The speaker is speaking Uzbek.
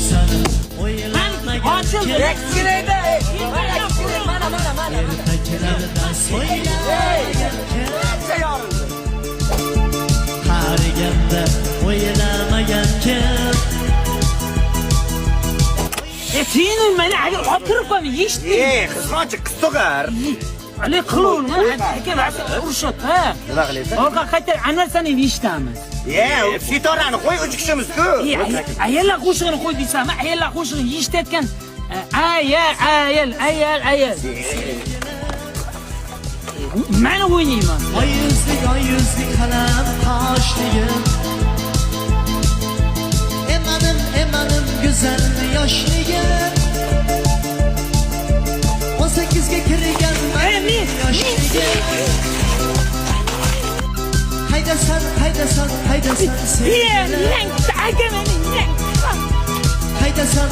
seni o'ylanmagan Ochildi. Ekskireydi. Mana. ertaklarda so'ylagan Necha yorildi. qariganda o'ylamagan kim Sen meni agar olib kirib qo'yma, yeshitding. Xizmatchi qiz tug'ar. Ali qilolma, aka vasi urishot, ha. Nima qilyapsan? Orqa qaytar, anarsani eshitamiz. Sitorani qo'y, 3 kishimiz-ku. Ayollar qo'shig'ini qo'y deysanmi? Ayollar qo'shig'ini eshitayotgan ayol. Meni o'ynayman. oy yuzlik qalam qoshligim emanim go'zal yoshligim 18 ga kirgan men yoshligim haydasan sevgilim haydasan